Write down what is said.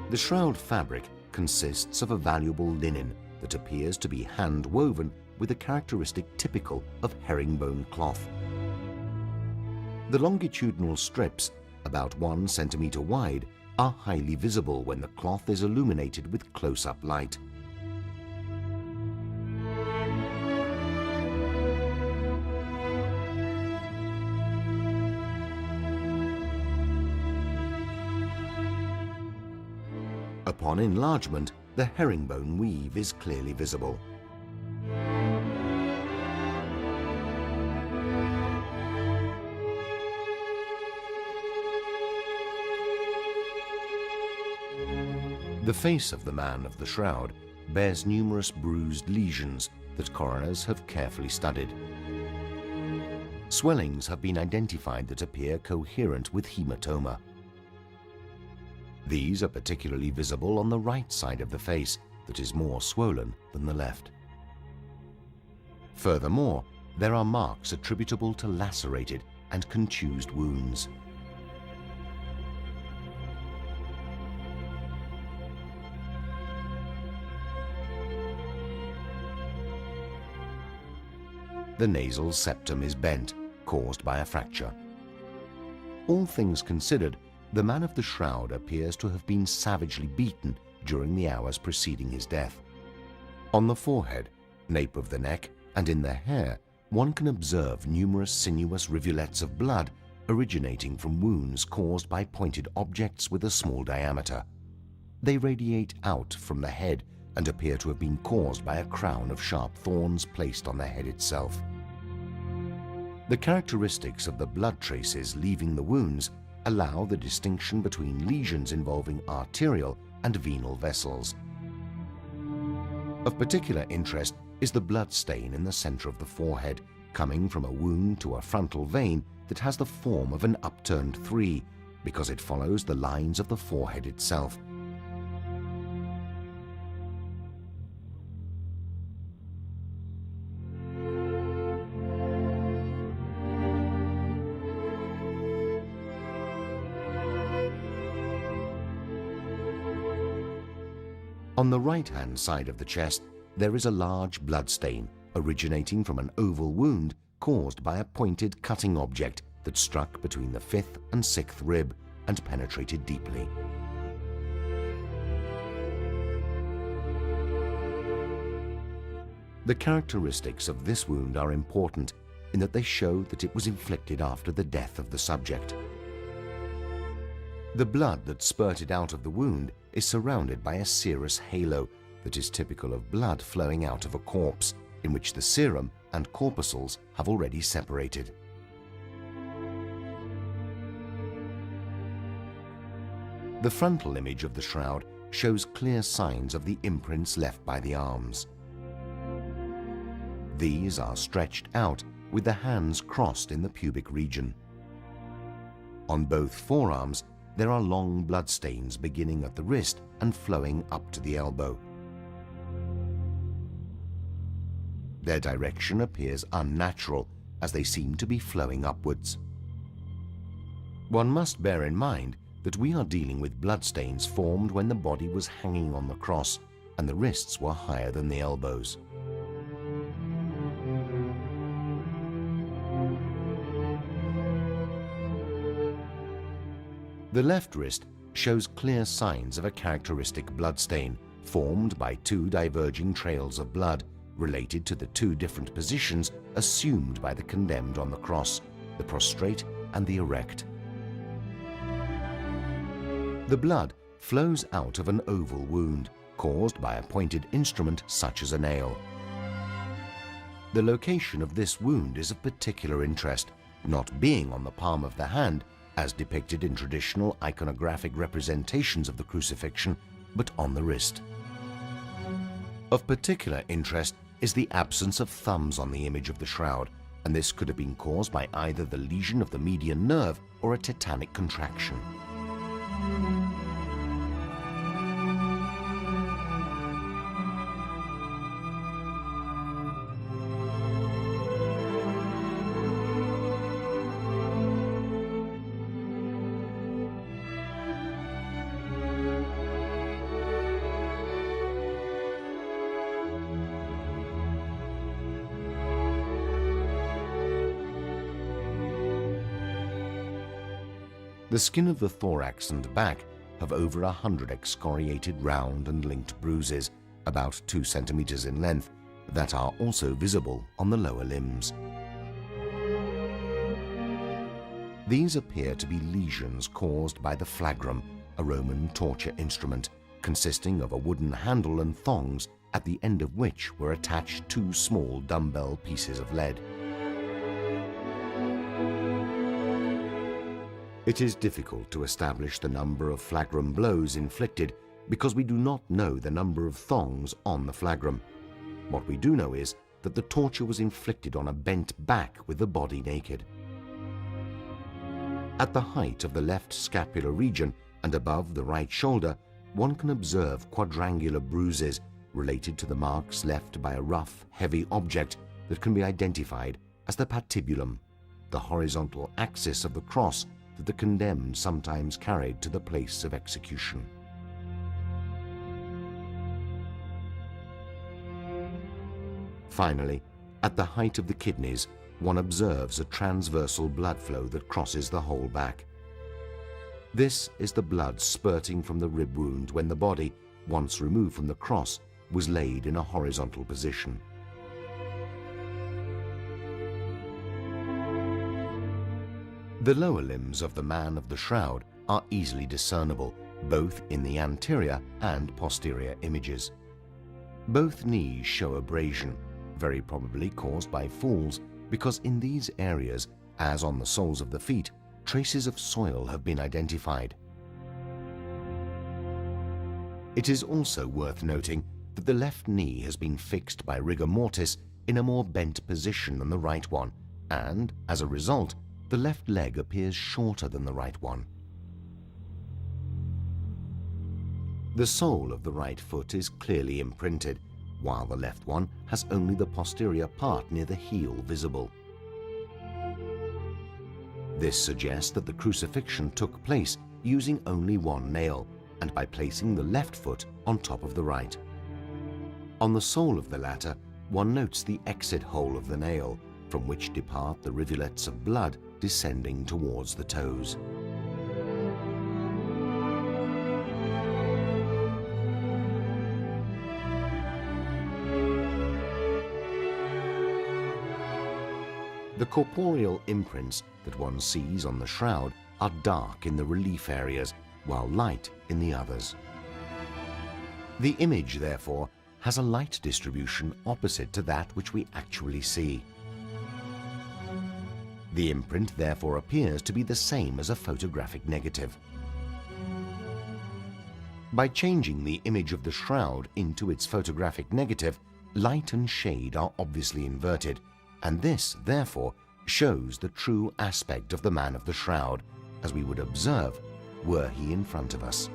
The shroud fabric consists of a valuable linen that appears to be hand-woven with a characteristic typical of herringbone cloth. The longitudinal strips, about 1 centimeter wide, are highly visible when the cloth is illuminated with close-up light. Upon enlargement, the herringbone weave is clearly visible. The face of the man of the shroud bears numerous bruised lesions that coroners have carefully studied. Swellings have been identified that appear coherent with hematoma. These are particularly visible on the right side of the face that is more swollen than the left. Furthermore, there are marks attributable to lacerated and contused wounds. The nasal septum is bent, caused by a fracture. All things considered, the man of the shroud appears to have been savagely beaten during the hours preceding his death. On the forehead, nape of the neck, and in the hair, one can observe numerous sinuous rivulets of blood originating from wounds caused by pointed objects with a small diameter. They radiate out from the head and appear to have been caused by a crown of sharp thorns placed on the head itself. The characteristics of the blood traces leaving the wounds allow the distinction between lesions involving arterial and venal vessels. Of particular interest is the blood stain in the center of the forehead, coming from a wound to a frontal vein that has the form of an upturned 3 because it follows the lines of the forehead itself. On the right-hand side of the chest, there is a large blood stain originating from an oval wound caused by a pointed cutting object that struck between the 5th and 6th rib and penetrated deeply. The characteristics of this wound are important in that they show that it was inflicted after the death of the subject. The blood that spurted out of the wound is surrounded by a serous halo that is typical of blood flowing out of a corpse, in which the serum and corpuscles have already separated. The frontal image of the shroud shows clear signs of the imprints left by the arms. These are stretched out with the hands crossed in the pubic region. On both forearms, there are long blood stains beginning at the wrist and flowing up to the elbow. Their direction appears unnatural, as they seem to be flowing upwards. One must bear in mind that we are dealing with bloodstains formed when the body was hanging on the cross and the wrists were higher than the elbows. The left wrist shows clear signs of a characteristic bloodstain formed by 2 diverging trails of blood related to the 2 different positions assumed by the condemned on the cross, the prostrate and the erect. The blood flows out of an oval wound caused by a pointed instrument such as a nail. The location of this wound is of particular interest, not being on the palm of the hand, as depicted in traditional iconographic representations of the crucifixion, but on the wrist. Of particular interest is the absence of thumbs on the image of the shroud, and this could have been caused by either the lesion of the median nerve or a tetanic contraction. The skin of the thorax and back have over 100 excoriated round and linked bruises, about 2 centimeters in length, that are also visible on the lower limbs. These appear to be lesions caused by the flagrum, a Roman torture instrument, consisting of a wooden handle and thongs, at the end of which were attached 2 small dumbbell pieces of lead. It is difficult to establish the number of flagrum blows inflicted because we do not know the number of thongs on the flagrum. What we do know is that the torture was inflicted on a bent back with the body naked. At the height of the left scapular region and above the right shoulder, one can observe quadrangular bruises related to the marks left by a rough, heavy object that can be identified as the patibulum, the horizontal axis of the cross that the condemned sometimes carried to the place of execution. Finally, at the height of the kidneys, one observes a transversal blood flow that crosses the whole back. This is the blood spurting from the rib wound when the body, once removed from the cross, was laid in a horizontal position. The lower limbs of the man of the shroud are easily discernible, both in the anterior and posterior images. Both knees show abrasion, very probably caused by falls, because in these areas, as on the soles of the feet, traces of soil have been identified. It is also worth noting that the left knee has been fixed by rigor mortis in a more bent position than the right one, and, as a result, the left leg appears shorter than the right one. The sole of the right foot is clearly imprinted, while the left one has only the posterior part near the heel visible. This suggests that the crucifixion took place using only one nail, and by placing the left foot on top of the right. On the sole of the latter, one notes the exit hole of the nail, from which depart the rivulets of blood descending towards the toes. The corporeal imprints that one sees on the shroud are dark in the relief areas, while light in the others. The image, therefore, has a light distribution opposite to that which we actually see. The imprint therefore appears to be the same as a photographic negative. By changing the image of the shroud into its photographic negative, light and shade are obviously inverted, and this, therefore, shows the true aspect of the man of the shroud, as we would observe were he in front of us.